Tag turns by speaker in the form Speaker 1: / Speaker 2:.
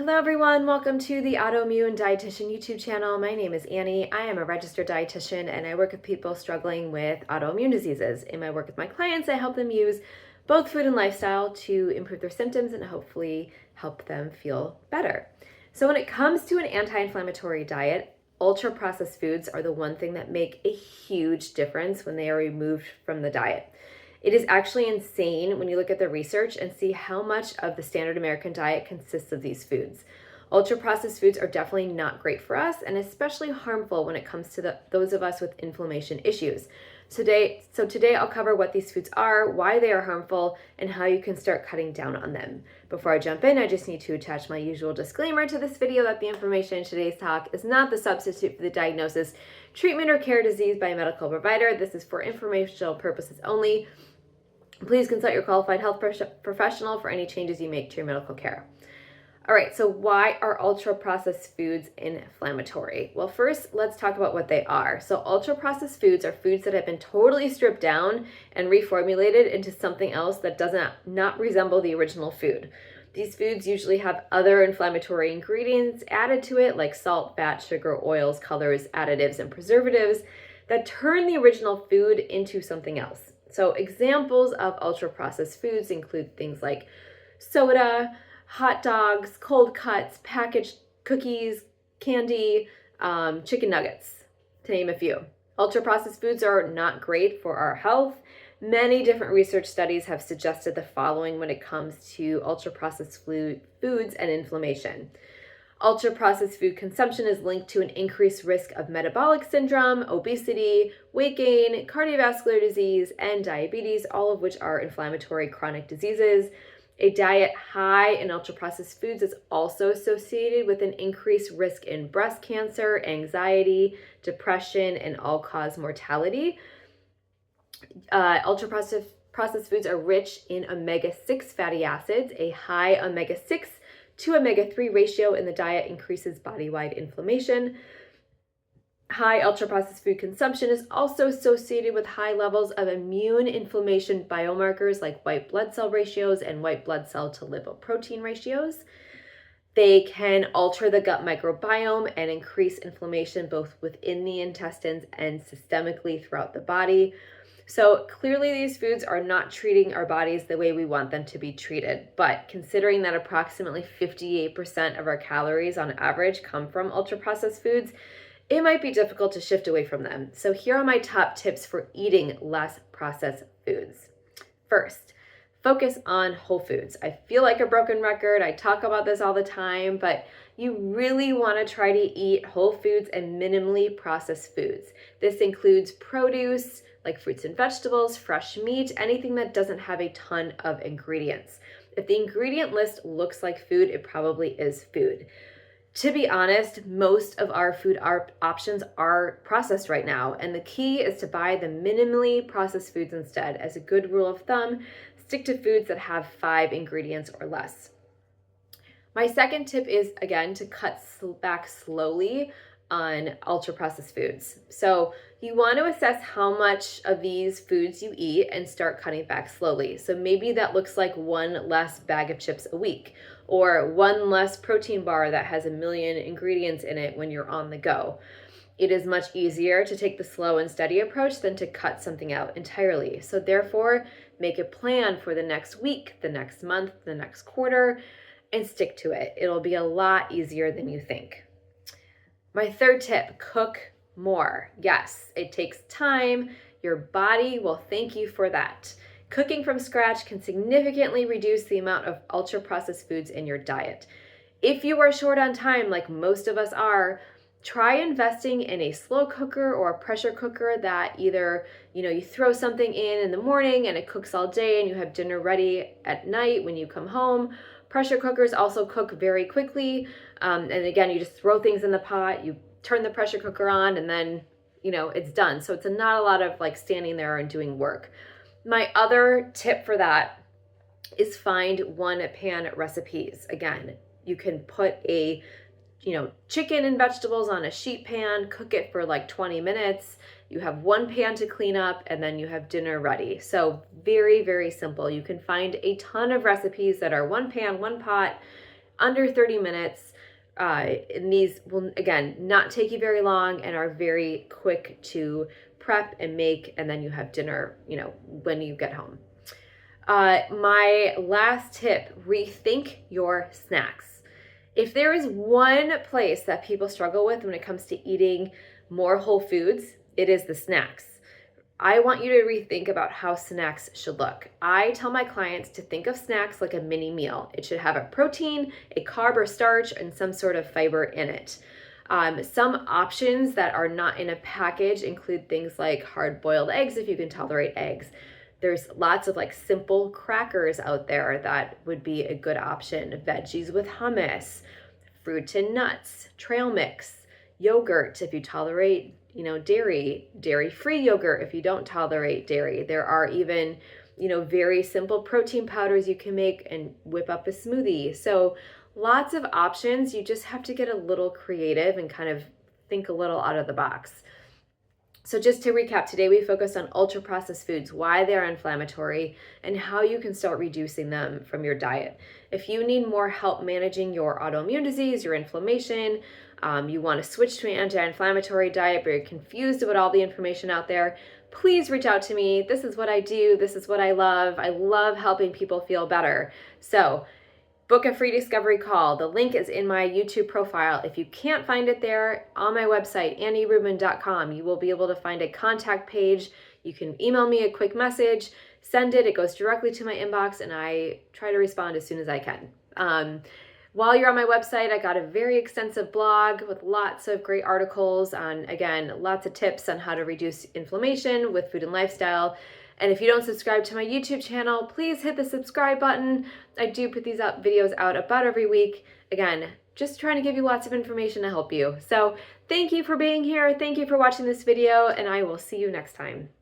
Speaker 1: Hello everyone, welcome to the Autoimmune Dietitian YouTube channel. My name is Annie. I am a registered dietitian and I work with people struggling with autoimmune diseases. In my work with my clients, I help them use both food and lifestyle to improve their symptoms and hopefully help them feel better. So when it comes to an anti-inflammatory diet, ultra-processed foods are the one thing that make a huge difference when they are removed from the diet. It is actually insane when you look at the research and see how much of the standard American diet consists of these foods. Ultra-processed foods are definitely not great for us and especially harmful when it comes to those of us with inflammation issues. Today I'll cover what these foods are, why they are harmful, and how you can start cutting down on them. Before I jump in, I just need to attach my usual disclaimer to this video that the information in today's talk is not the substitute for the diagnosis, treatment, or care of disease by a medical provider. This is for informational purposes only. Please consult your qualified health professional for any changes you make to your medical care. All right, so why are ultra-processed foods inflammatory? Well, first, let's talk about what they are. So ultra-processed foods are foods that have been totally stripped down and reformulated into something else that does not resemble the original food. These foods usually have other inflammatory ingredients added to it, like salt, fat, sugar, oils, colors, additives, and preservatives that turn the original food into something else. So examples of ultra-processed foods include things like soda, hot dogs, cold cuts, packaged cookies, candy, chicken nuggets, to name a few. Ultra-processed foods are not great for our health. Many different research studies have suggested the following when it comes to ultra-processed foods and inflammation. Ultra-processed food consumption is linked to an increased risk of metabolic syndrome, obesity, weight gain, cardiovascular disease, and diabetes, all of which are inflammatory chronic diseases. A diet high in ultra-processed foods is also associated with an increased risk in breast cancer, anxiety, depression, and all-cause mortality. Ultra-processed foods are rich in omega-6 fatty acids. A high omega-6 to omega-3 ratio in the diet increases body-wide inflammation. High ultra-processed food consumption is also associated with high levels of immune inflammation biomarkers like white blood cell ratios and white blood cell to lipoprotein ratios. They can alter the gut microbiome and increase inflammation both within the intestines and systemically throughout the body. So clearly these foods are not treating our bodies the way we want them to be treated. But considering that approximately 58% of our calories on average come from ultra-processed foods, it might be difficult to shift away from them. So here are my top tips for eating less processed foods. First, focus on whole foods. I feel like a broken record. I talk about this all the time, but you really want to try to eat whole foods and minimally processed foods. This includes produce, like fruits and vegetables, fresh meat, anything that doesn't have a ton of ingredients. If the ingredient list looks like food, it probably is food. To be honest, most of our food options are processed right now, and the key is to buy the minimally processed foods instead. As a good rule of thumb, stick to foods that have 5 ingredients or less. My second tip is, again, to cut back slowly on ultra-processed foods. So you want to assess how much of these foods you eat and start cutting back slowly. So maybe that looks like 1 less bag of chips a week, or 1 less protein bar that has 1 million ingredients in it when you're on the go. It is much easier to take the slow and steady approach than to cut something out entirely. So therefore, make a plan for the next week, the next month, the next quarter, and stick to it. It'll be a lot easier than you think. My third tip, cook more. Yes, it takes time. Your body will thank you for that. Cooking from scratch can significantly reduce the amount of ultra-processed foods in your diet. If you are short on time, like most of us are, try investing in a slow cooker or a pressure cooker that either, you throw something in the morning and it cooks all day and you have dinner ready at night when you come home. Pressure cookers also cook very quickly. And again, you just throw things in the pot, you turn the pressure cooker on, and then, it's done. So it's not a lot of like standing there and doing work. My other tip for that is find one-pan recipes. Again, you can put a chicken and vegetables on a sheet pan, cook it for like 20 minutes. You have 1 pan to clean up, and then you have dinner ready. So very, very simple. You can find a ton of recipes that are 1 pan, 1 pot, under 30 minutes. And these will, again, not take you very long and are very quick to prep and make, and then you have dinner, when you get home. My last tip, rethink your snacks. If there is one place that people struggle with when it comes to eating more whole foods, it is the snacks. I want you to rethink about how snacks should look. I tell my clients to think of snacks like a mini meal. It should have a protein, a carb or starch, and some sort of fiber in it. Some options that are not in a package include things like hard-boiled eggs if you can tolerate eggs. There's lots of simple crackers out there that would be a good option. Veggies with hummus, fruit and nuts, trail mix, yogurt if you tolerate dairy-free yogurt if you don't tolerate dairy. There are even, very simple protein powders you can make and whip up a smoothie. So lots of options. You just have to get a little creative and kind of think a little out of the box. So just to recap, today we focused on ultra-processed foods, why they're inflammatory, and how you can start reducing them from your diet. If you need more help managing your autoimmune disease, your inflammation, you want to switch to an anti-inflammatory diet, but you're confused about all the information out there, please reach out to me. This is what I do. This is what I love. I love helping people feel better. So book a free discovery call. The link is in my YouTube profile. If you can't find it there, on my website, annierubin.com, you will be able to find a contact page. You can email me a quick message, send it. It goes directly to my inbox, and I try to respond as soon as I can. While you're on my website, I got a very extensive blog with lots of great articles on, again, lots of tips on how to reduce inflammation with food and lifestyle. And if you don't subscribe to my YouTube channel, please hit the subscribe button. I do put these videos out about every week. Again, just trying to give you lots of information to help you. So thank you for being here. Thank you for watching this video, and I will see you next time.